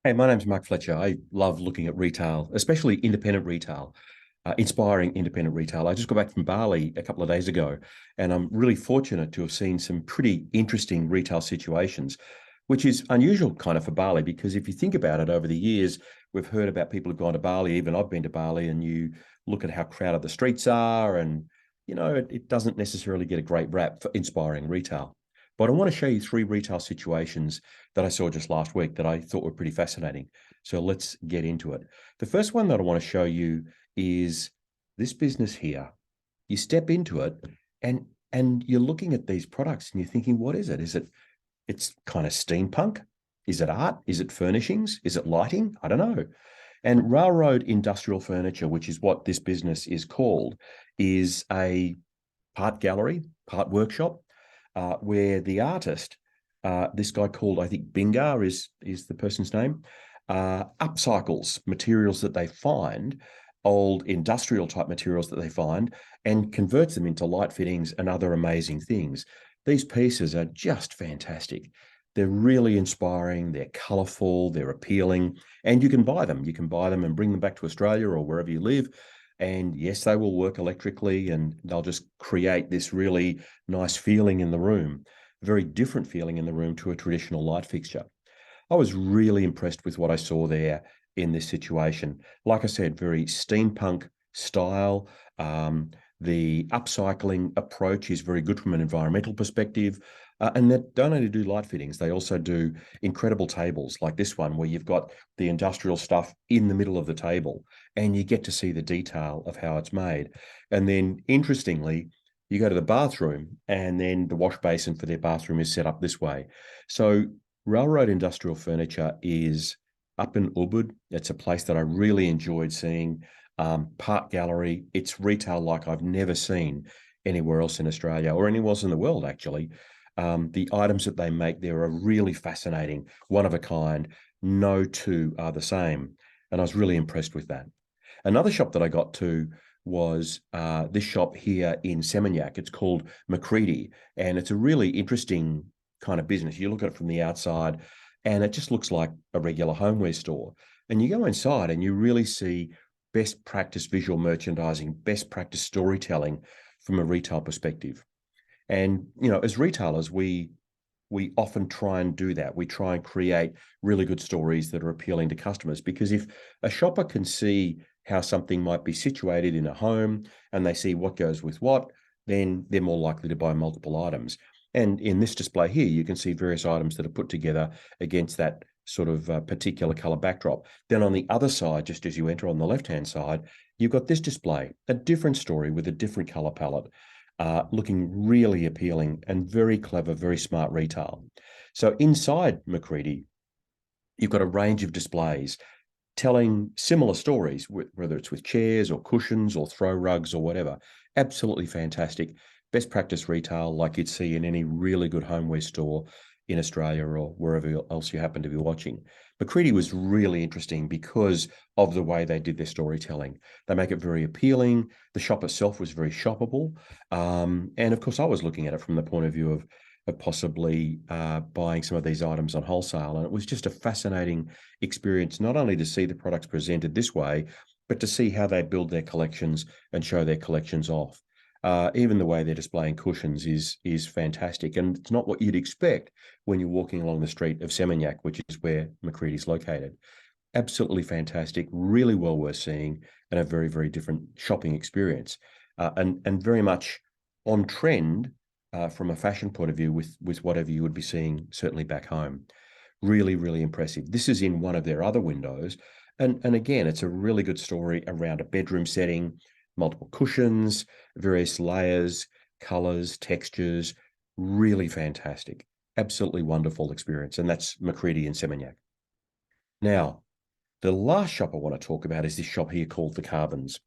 Hey, my name's Mark Fletcher. I love looking at retail, especially independent retail, inspiring independent retail. I just got back from Bali a couple of days ago, and I'm really fortunate to have seen some pretty interesting retail situations, which is unusual kind of for Bali, because if you think about it over the years, we've heard about people who've gone to Bali, even I've been to Bali, and you look at how crowded the streets are, and it doesn't necessarily get a great rap for inspiring retail. But I want to show you three retail situations that I saw just last week that I thought were pretty fascinating. So let's get into it. The first one that I want to show you is this business here. You step into it and you're looking at these products and you're thinking, what is it? It's kind of steampunk? Is it art? Is it furnishings? Is it lighting? I don't know. And Railroad Industrial Furniture, which is what this business is called, is a part gallery, part workshop, where the artist, this guy called, I think Bingar is the person's name, upcycles materials that they find, old industrial type materials that they find, and converts them into light fittings and other amazing things. These pieces are just fantastic. They're really inspiring, they're colorful, they're appealing, and you can buy them. You can buy them and bring them back to Australia or wherever you live. And yes, they will work electrically and they'll just create this really nice feeling in the room, a very different feeling in the room to a traditional light fixture. I was really impressed with what I saw there in this situation. Like I said, very steampunk style. The upcycling approach is very good from an environmental perspective. And they don't only do light fittings, they also do incredible tables like this one, where you've got the industrial stuff in the middle of the table and you get to see the detail of how it's made. And then, interestingly, you go to the bathroom and then the wash basin for their bathroom is set up this way. So, Railroad Industrial Furniture is up in Ubud. It's a place that I really enjoyed seeing. Part gallery. It's retail like I've never seen anywhere else in Australia or anywhere else in the world, actually. The items that they make there are really fascinating, one of a kind. No two are the same. And I was really impressed with that. Another shop that I got to was this shop here in Seminyak. It's called Macready, and it's a really interesting kind of business. You look at it from the outside, and it just looks like a regular homeware store. And you go inside, and you really see best practice visual merchandising, best practice storytelling from a retail perspective. And as retailers, we often try and do that. We try and create really good stories that are appealing to customers, because if a shopper can see how something might be situated in a home and they see what goes with what, then they're more likely to buy multiple items. And in this display here, you can see various items that are put together against that sort of particular color backdrop. Then on the other side, just as you enter on the left-hand side, you've got this display, a different story with a different color palette, looking really appealing and very clever, very smart retail. So inside Macready, you've got a range of displays telling similar stories, whether it's with chairs or cushions or throw rugs or whatever. Absolutely fantastic. Best practice retail like you'd see in any really good homeware store in Australia or wherever else you happen to be watching. Macready was really interesting because of the way they did their storytelling. They make it very appealing. The shop itself was very shoppable. And of course, I was looking at it from the point of view of possibly buying some of these items on wholesale. And it was just a fascinating experience, not only to see the products presented this way, but to see how they build their collections and show their collections off. Even the way they're displaying cushions is fantastic, and it's not what you'd expect when you're walking along the street of Seminyak, which is where Macready's located. Absolutely fantastic, really well worth seeing, and a very, very different shopping experience, and very much on trend from a fashion point of view with whatever you would be seeing certainly back home. Really, really impressive. This is in one of their other windows, and again, it's a really good story around a bedroom setting, multiple cushions, various layers, colors, textures. Really fantastic. Absolutely wonderful experience. And that's Macready and Seminyak. Now, the last shop I want to talk about is this shop here called the Carbons.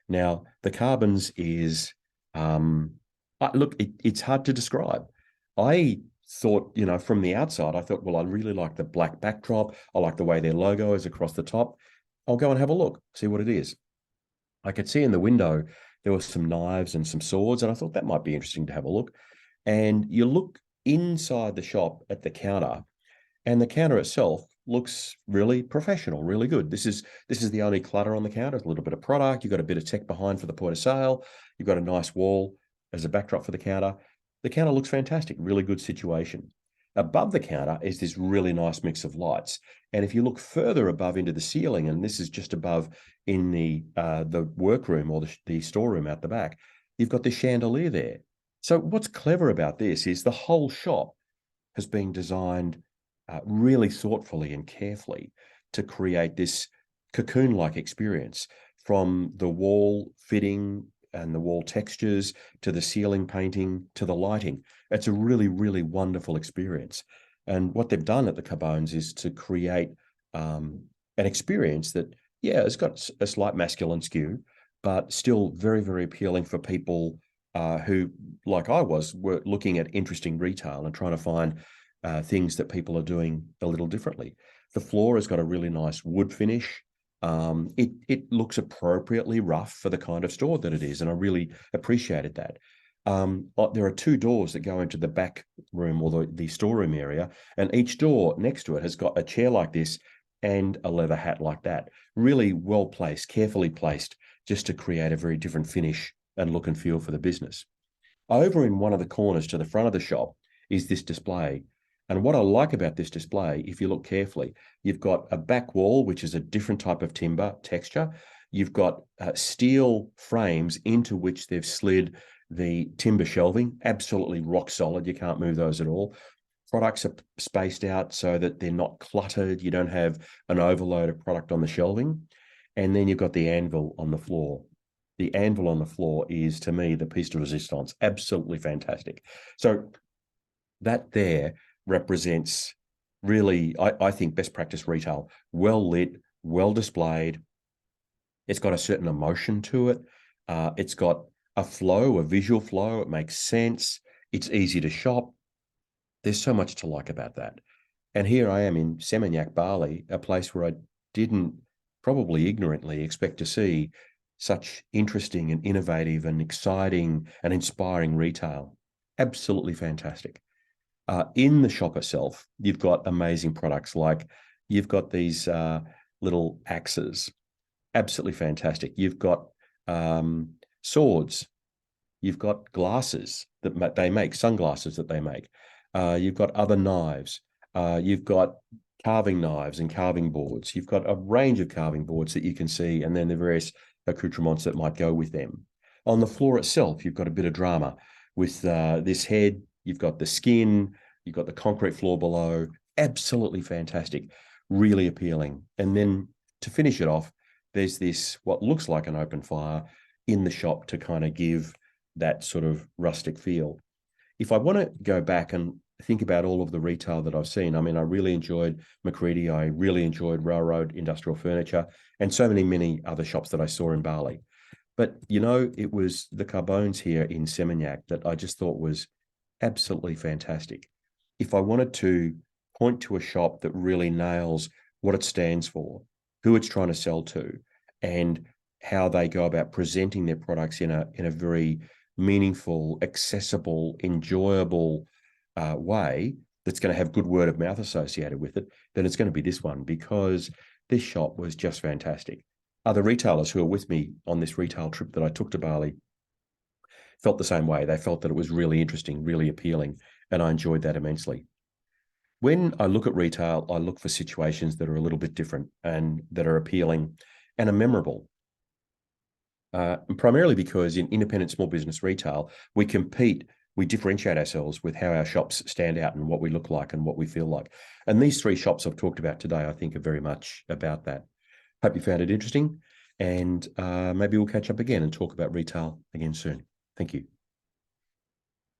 Now, the Carbons is, look, it's hard to describe. I thought, from the outside, I thought, well, I really like the black backdrop. I like the way their logo is across the top. I'll go and have a look, see what it is. I could see in the window there were some knives and some swords, and I thought that might be interesting to have a look. And you look inside the shop at the counter, and the counter itself looks really professional, really good. This is the only clutter on the counter, a little bit of product. You've got a bit of tech behind for the point of sale. You've got a nice wall as a backdrop for the counter. The counter looks fantastic, really good situation. Above the counter is this really nice mix of lights. And if you look further above into the ceiling, and this is just above in the workroom or the storeroom out the back, you've got the chandelier there. So what's clever about this is the whole shop has been designed really thoughtfully and carefully to create this cocoon-like experience, from the wall fitting and the wall textures to the ceiling painting to the lighting. It's a really, really wonderful experience. And what they've done at the Carbones is to create an experience that, yeah, it's got a slight masculine skew, but still very, very appealing for people who, like I was, were looking at interesting retail and trying to find things that people are doing a little differently. The floor has got a really nice wood finish. It looks appropriately rough for the kind of store that it is, and I really appreciated that. There are two doors that go into the back room or the storeroom area, and each door next to it has got a chair like this and a leather hat like that. Really well placed, carefully placed, just to create a very different finish and look and feel for the business. Over in one of the corners to the front of the shop is this display. And what I like about this display, if you look carefully, you've got a back wall, which is a different type of timber texture. You've got steel frames into which they've slid the timber shelving, absolutely rock solid. You can't move those at all. Products are spaced out so that they're not cluttered. You don't have an overload of product on the shelving. And then you've got the anvil on the floor. The anvil on the floor is, to me, the piece de resistance. Absolutely fantastic. So that there represents really, I think, best practice retail. Well lit, well displayed. It's got a certain emotion to it. It's got a flow, a visual flow. It makes sense. It's easy to shop. There's so much to like about that. And here I am in Seminyak, Bali, a place where I didn't, probably ignorantly, expect to see such interesting and innovative and exciting and inspiring retail. Absolutely fantastic. In the shop itself, you've got amazing products, like you've got these little axes, absolutely fantastic. You've got swords, you've got glasses that they make, sunglasses that they make. You've got other knives, you've got carving knives and carving boards. You've got a range of carving boards that you can see, and then the various accoutrements that might go with them. On the floor itself, you've got a bit of drama with this head. You've got the skin, you've got the concrete floor below. Absolutely fantastic, really appealing. And then to finish it off, there's this, what looks like an open fire in the shop to kind of give that sort of rustic feel. If I want to go back and think about all of the retail that I've seen, I mean, I really enjoyed McCready, I really enjoyed Railroad Industrial Furniture, and so many other shops that I saw in Bali. But, you know, it was the Carbones here in Seminyak that I just thought was absolutely fantastic. If I wanted to point to a shop that really nails what it stands for, who it's trying to sell to, and how they go about presenting their products in a very meaningful, accessible, enjoyable way that's going to have good word of mouth associated with it, then it's going to be this one, because this shop was just fantastic. Other retailers who are with me on this retail trip that I took to Bali felt the same way. They felt that it was really interesting, really appealing, and I enjoyed that immensely. When I look at retail, I look for situations that are a little bit different and that are appealing and are memorable. Primarily because in independent small business retail, we differentiate ourselves with how our shops stand out and what we look like and what we feel like. And these three shops I've talked about today, I think, are very much about that. Hope you found it interesting, and maybe we'll catch up again and talk about retail again soon. Thank you.